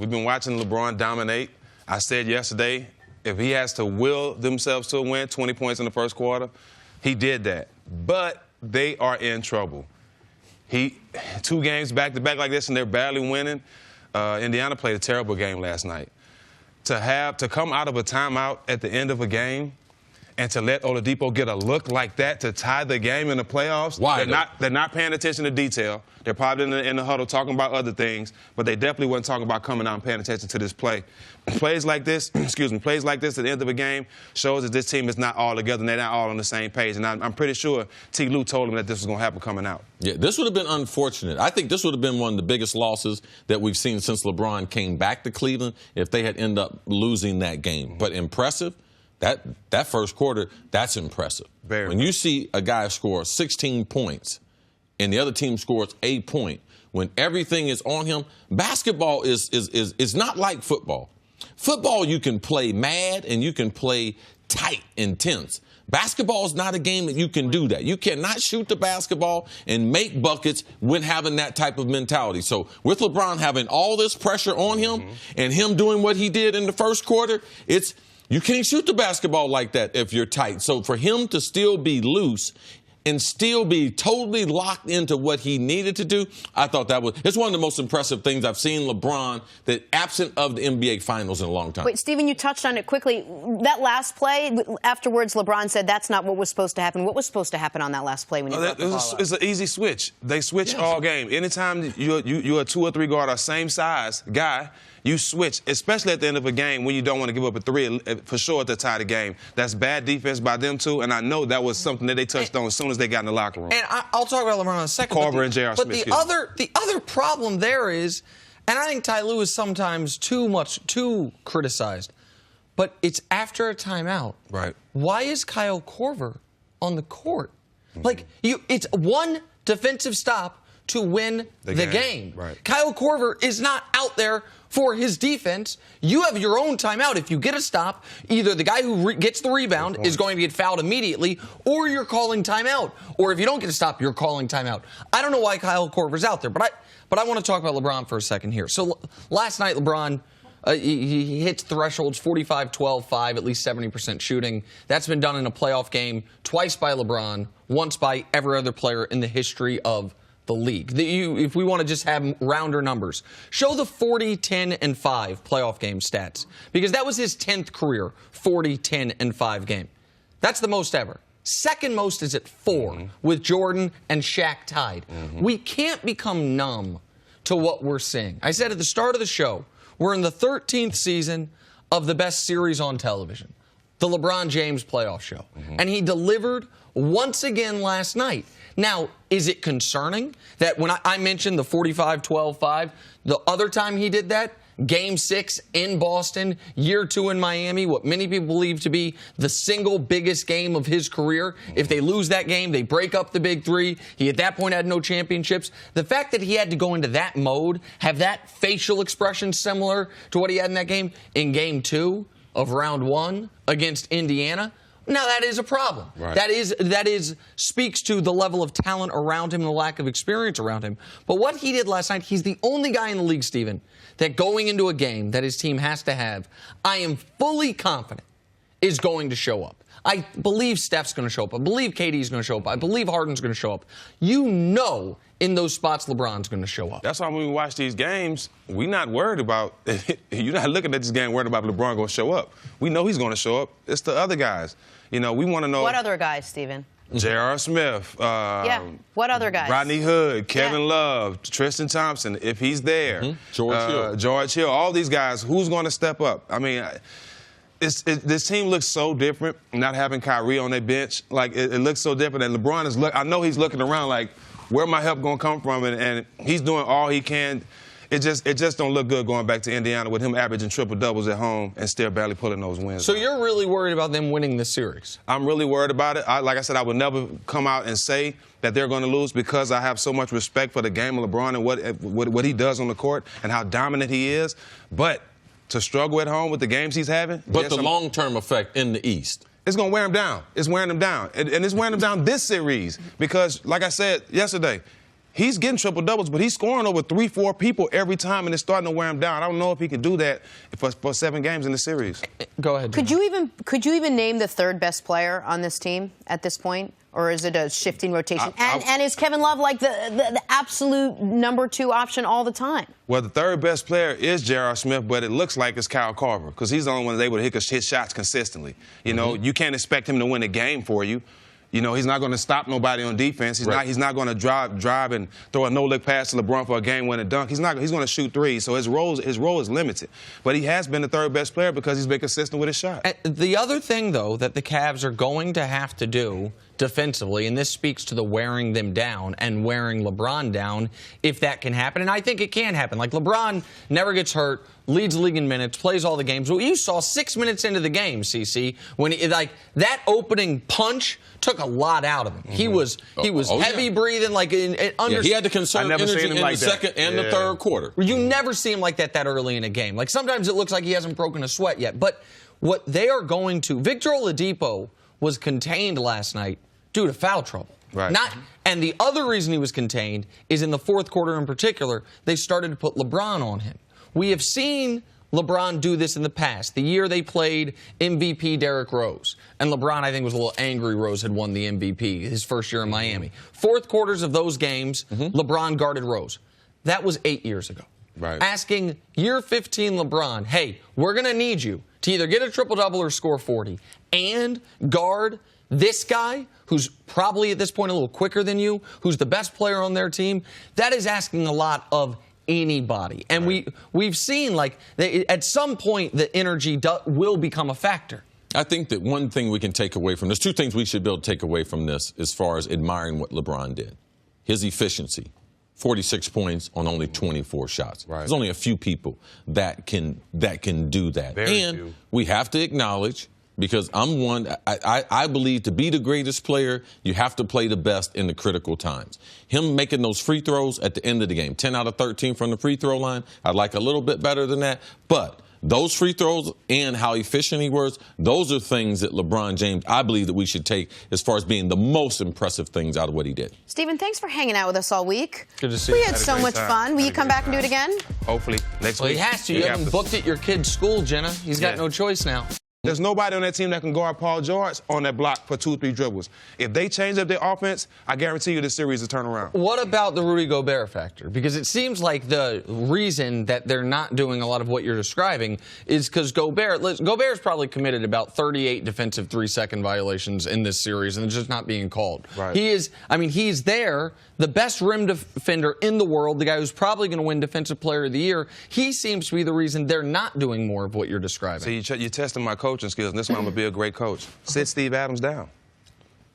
We've been watching LeBron dominate. I said yesterday, if he has to will themselves to a win, 20 points in the first quarter, he did that. But they are in trouble. 2 games back-to-back like this, and they're barely winning. Indiana played a terrible game last night. To come out of a timeout at the end of a game and to let Oladipo get a look like that to tie the game in the playoffs, they're not paying attention to detail. They're probably in the huddle talking about other things, but they definitely weren't talking about coming out and paying attention to this play. Plays like this at the end of a game shows that this team is not all together and they're not all on the same page. And I'm pretty sure T. Lue told them that this was going to happen coming out. Yeah, this would have been unfortunate. I think this would have been one of the biggest losses that we've seen since LeBron came back to Cleveland if they had ended up losing that game. But impressive. That first quarter, that's impressive. When you see a guy score 16 points and the other team scores a point, when everything is on him, basketball is not like football. Football, you can play mad and you can play tight, intense. Basketball is not a game that you can do that. You cannot shoot the basketball and make buckets when having that type of mentality. So with LeBron having all this pressure on him and him doing what he did in the first quarter, you can't shoot the basketball like that if you're tight. So for him to still be loose and still be totally locked into what he needed to do, I thought it's one of the most impressive things I've seen LeBron, that absent of the NBA Finals in a long time. Wait, Stephen, you touched on it quickly. That last play, afterwards, LeBron said that's not what was supposed to happen. What was supposed to happen on that last play when you brought the ball up? It's an easy switch. They switch all game. Anytime you're a 2 or 3 guard or same size guy, you switch, especially at the end of a game when you don't want to give up a 3 for sure to tie the game. That's bad defense by them, too, and I know that was something that they touched on as soon as they got in the locker room. And I'll talk about LeBron in a second. Carver and J.R. Smith. But the other problem there is, and I think Ty Lue is sometimes too criticized, but it's after a timeout. Right. Why is Kyle Korver on the court? Like, it's one defensive stop to win the game. Right. Kyle Korver is not out there for his defense. You have your own timeout. If you get a stop, either the guy who gets the rebound is going to get fouled immediately, or you're calling timeout. Or if you don't get a stop, you're calling timeout. I don't know why Kyle Korver's out there, but I want to talk about LeBron for a second here. So last night, LeBron, he hits thresholds 45, 12, 5, at least 70% shooting. That's been done in a playoff game twice by LeBron, once by every other player in the history of the league. If we want to just have rounder numbers, show the 40, 10, and 5 playoff game stats, because that was his 10th career 40, 10, and 5 game. That's the most ever. Second most is at 4 with Jordan and Shaq tied. We can't become numb to what we're seeing. I said at the start of the show, we're in the 13th season of the best series on television, the LeBron James playoff show. And he delivered once again last night. Now, is it concerning that when I mentioned the 45, 12, 5, the other time he did that, Game 6 in Boston, Year 2 in Miami, what many people believe to be the single biggest game of his career. If they lose that game, they break up the big 3. He at that point had no championships. The fact that he had to go into that mode, have that facial expression similar to what he had in that game in Game 2 of Round 1 against Indiana, now that is a problem. Right. That speaks to the level of talent around him and the lack of experience around him. But what he did last night, he's the only guy in the league, Stephen, that going into a game that his team has to have, I am fully confident is going to show up. I believe Steph's going to show up. I believe KD's going to show up. I believe Harden's going to show up. You know in those spots LeBron's going to show up. That's why when we watch these games, we're not worried about – you're not looking at this game worried about LeBron going to show up. We know he's going to show up. It's the other guys. You know, we want to know – What other guys, Stephen? J.R. Smith. What other guys? Rodney Hood, Kevin Love, Tristan Thompson, if he's there. George Hill. All these guys, who's going to step up? I mean – this team looks so different, not having Kyrie on their bench. Like, it looks so different. And LeBron is I know he's looking around like, where my help going to come from? And he's doing all he can. It just don't look good going back to Indiana with him averaging triple-doubles at home and still barely pulling those wins. So you're really worried about them winning this series? I'm really worried about it. Like I said, I would never come out and say that they're going to lose because I have so much respect for the game of LeBron and what he does on the court and how dominant he is. But to struggle at home with the games he's having. But the long-term effect in the East. It's going to wear him down. It's wearing him down. And it's wearing him down this series because, like I said yesterday, He's getting triple-doubles, but he's scoring over 3-4 people every time, and it's starting to wear him down. I don't know if he can do that for 7 games in the series. Go ahead. Could you even name the third best player on this team at this point? Or is it a shifting rotation? And is Kevin Love like the absolute number 2 option all the time? Well, the third best player is J.R. Smith, but it looks like it's Kyle Korver because he's the only one that's able to hit shots consistently. You know, you can't expect him to win a game for you. You know, he's not going to stop nobody on defense. He's not going to drive and throw a no-look pass to LeBron for a game-winning dunk. He's going to shoot threes, so his role is limited. But he has been the third best player because he's been consistent with his shot. The other thing, though, that the Cavs are going to have to do defensively, and this speaks to the wearing them down and wearing LeBron down, if that can happen. And I think it can happen. Like, LeBron never gets hurt, leads the league in minutes, plays all the games. Well, you saw 6 minutes into the game, CC, when that opening punch took a lot out of him. He was heavy breathing, like he had to conserve energy in the second and the third quarter. You never see him like that early in a game. Like, sometimes it looks like he hasn't broken a sweat yet. But what they are going to, Victor Oladipo was contained last night due to foul trouble. Right. And the other reason he was contained is in the fourth quarter in particular, they started to put LeBron on him. We have seen LeBron do this in the past. The year they played MVP Derrick Rose. And LeBron, I think, was a little angry Rose had won the MVP his first year in Miami. Fourth quarters of those games, LeBron guarded Rose. That was 8 years ago. Right. Asking year 15 LeBron, hey, we're going to need you to either get a triple-double or score 40 and guard this guy, who's probably at this point a little quicker than you, who's the best player on their team. That is asking a lot of anybody. And we've seen, like, at some point the energy will become a factor. I think that one thing we can take away from this, 2 things we should be able to take away from this as far as admiring what LeBron did. His efficiency, 46 points on only 24 shots. Right. There's only a few people that can do that. Very and few. We have to acknowledge, because I'm one, I believe to be the greatest player, you have to play the best in the critical times. Him making those free throws at the end of the game, 10 out of 13 from the free throw line, I'd like a little bit better than that. But those free throws and how efficient he was, those are things that LeBron James, I believe that we should take as far as being the most impressive things out of what he did. Stephen, thanks for hanging out with us all week. Good to see you. you. We had so much fun. Will you come back and do it again? Hopefully. Next week. Well, he has to. You haven't booked at your kid's school, Jenna. He's got no choice now. There's nobody on that team that can guard Paul George on that block for 2 or 3 dribbles. If they change up their offense, I guarantee you the series will turn around. What about the Rudy Gobert factor? Because it seems like the reason that they're not doing a lot of what you're describing is because Gobert's probably committed about 38 defensive 3-second violations in this series, and it's just not being called. Right. He's there, the best rim defender in the world, the guy who's probably going to win Defensive Player of the Year. He seems to be the reason they're not doing more of what you're describing. See, you're testing my coaching skills, and this is why I'm going to be a great coach. Sit Steve Adams down.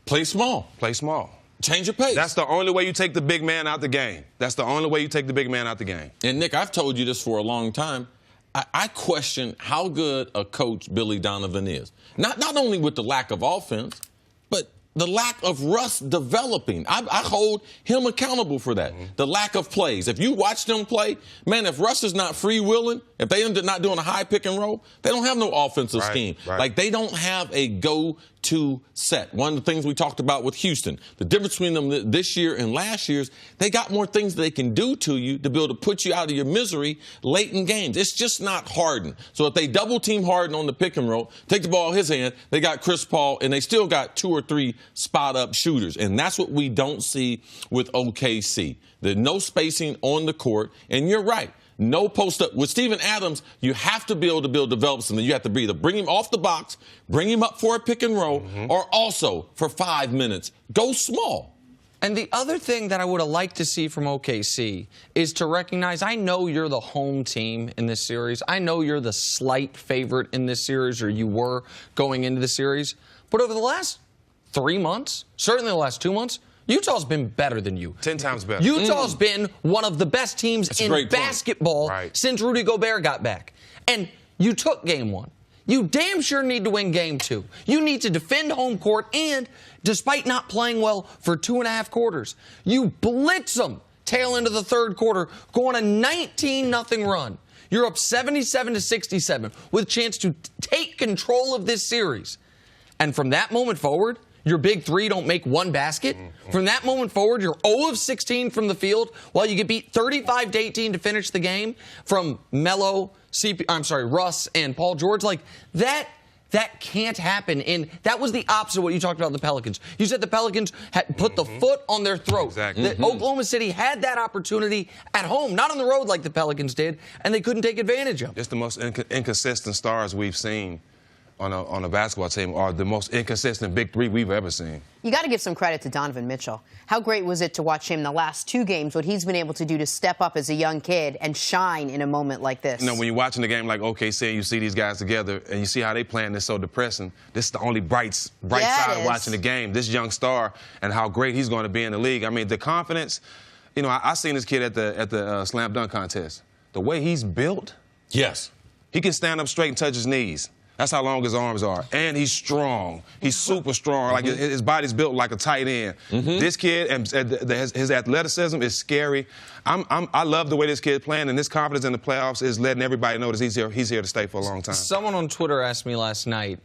Play small. Play small. Change your pace. That's the only way you take the big man out the game. That's the only way you take the big man out the game. And, Nick, I've told you this for a long time. I question how good a coach Billy Donovan is. Not only with the lack of offense, but the lack of Russ developing. I hold him accountable for that. The lack of plays. If you watch them play, man, if Russ is not freewheeling, if they end up not doing a high pick and roll, they don't have no offensive scheme. Right. Like, they don't have a go-to set. One of the things we talked about with Houston, the difference between them this year and last year's, they got more things they can do to you to be able to put you out of your misery late in games. It's just not Harden. So if they double-team Harden on the pick and roll, take the ball in his hand, they got Chris Paul, and they still got 2 or 3 spot-up shooters. And that's what we don't see with OKC. There's no spacing on the court, and you're right. No post-up. With Steven Adams, you have to be able to develop something. You have to either bring him off the box, bring him up for a pick and roll, or also for 5 minutes, go small. And the other thing that I would have liked to see from OKC is to recognize, I know you're the home team in this series. I know you're the slight favorite in this series, or you were going into the series. But over the last 3 months, certainly the last 2 months, Utah's been better than you. 10 times better. Utah's been one of the best teams in basketball since Rudy Gobert got back. And you took game 1. You damn sure need to win game 2. You need to defend home court, and despite not playing well for 2.5 quarters, you blitz them tail into the third quarter, go on a 19-0 run. You're up 77-67 with a chance to take control of this series. And from that moment forward, your big three don't make one basket. From that moment forward, you're 0 of 16 from the field while you get beat 35-18 to finish the game from Melo, Russ, and Paul George. Like, that can't happen. And that was the opposite of what you talked about in the Pelicans. You said the Pelicans had put the foot on their throat. Exactly. That Oklahoma City had that opportunity at home, not on the road like the Pelicans did, and they couldn't take advantage of it. Just the most inconsistent stars we've seen on a basketball team are the most inconsistent big three we've ever seen. You got to give some credit to Donovan Mitchell. How great was it to watch him the last 2 games, what he's been able to do to step up as a young kid and shine in a moment like this? You know, when you're watching the game like OKC and you see these guys together and you see how they playing, it's so depressing. This is the only bright side of watching the game, this young star and how great he's going to be in the league. I mean, the confidence, you know, I seen this kid at the slam dunk contest. The way he's built, Yes. he can stand up straight and touch his knees. That's how long his arms are. And he's strong. He's super strong. Like, his body's built like a tight end. This kid, and his athleticism is scary. I love the way this kid's playing, and his confidence in the playoffs is letting everybody know that he's here to stay for a long time. Someone on Twitter asked me last night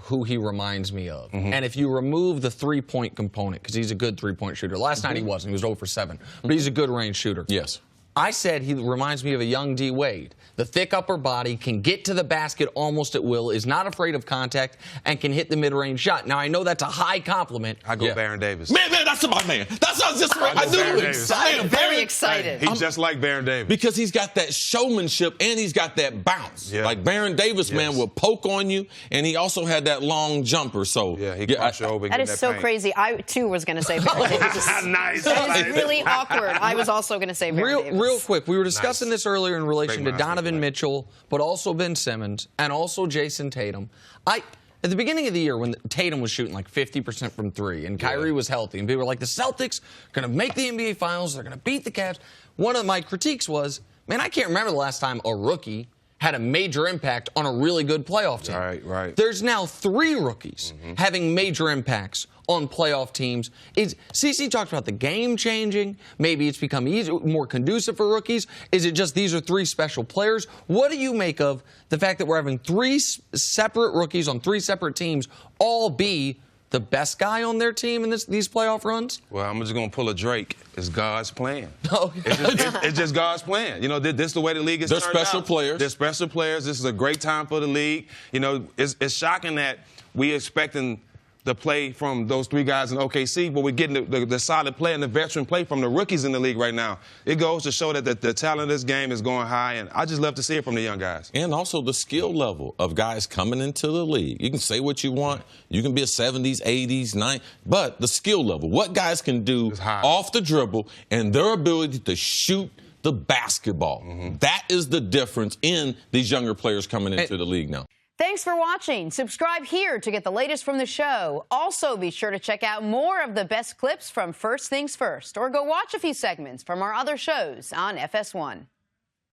who he reminds me of. And if you remove the three-point component, because he's a good three-point shooter. Last night he wasn't. He was 0 for 7. But he's a good range shooter. Yes. I said he reminds me of a young D. Wade. The thick upper body, can get to the basket almost at will, is not afraid of contact, and can hit the mid-range shot. Now, I know that's a high compliment. I go Baron Davis. Man, that's my man. That's what I was just I knew Baron it. Davis. Very excited. He's just like Baron Davis. Because he's got that showmanship and he's got that bounce. Yeah. Like Baron Davis, man, will poke on you, and he also had that long jumper. So yeah, he crossed you over. That is so paint. crazy. I, too, was going to say Baron Davis. Nice. That is really awkward. I was also going to say Baron Davis. Real quick, we were discussing this earlier in relation to Great Donovan play. Mitchell, but also Ben Simmons, and also Jason Tatum. At the beginning of the year, when Tatum was shooting like 50% from 3 and Kyrie was healthy, and people were like, the Celtics are going to make the NBA Finals, they're going to beat the Cavs. One of my critiques was, man, I can't remember the last time a rookie had a major impact on a really good playoff team. Right. There's now 3 rookies having major impacts on playoff teams. CC talked about the game changing. Maybe it's become more conducive for rookies. Is it just these are 3 special players? What do you make of the fact that we're having 3 separate rookies on 3 separate teams all be the best guy on their team in these playoff runs? Well, I'm just going to pull a Drake. It's God's plan. Oh, It's just God's plan. You know, this is the way the league is turned out. They're special players. They're special players. This is a great time for the league. You know, it's shocking that we expecting the play from those 3 guys in OKC, but we're getting the solid play and the veteran play from the rookies in the league right now. It goes to show that the talent of this game is going high, and I just love to see it from the young guys. And also the skill level of guys coming into the league. You can say what you want. You can be a 70s, 80s, 90s, but the skill level, what guys can do off the dribble and their ability to shoot the basketball. That is the difference in these younger players coming into the league now. Thanks for watching. Subscribe here to get the latest from the show. Also, be sure to check out more of the best clips from First Things First, or go watch a few segments from our other shows on FS1.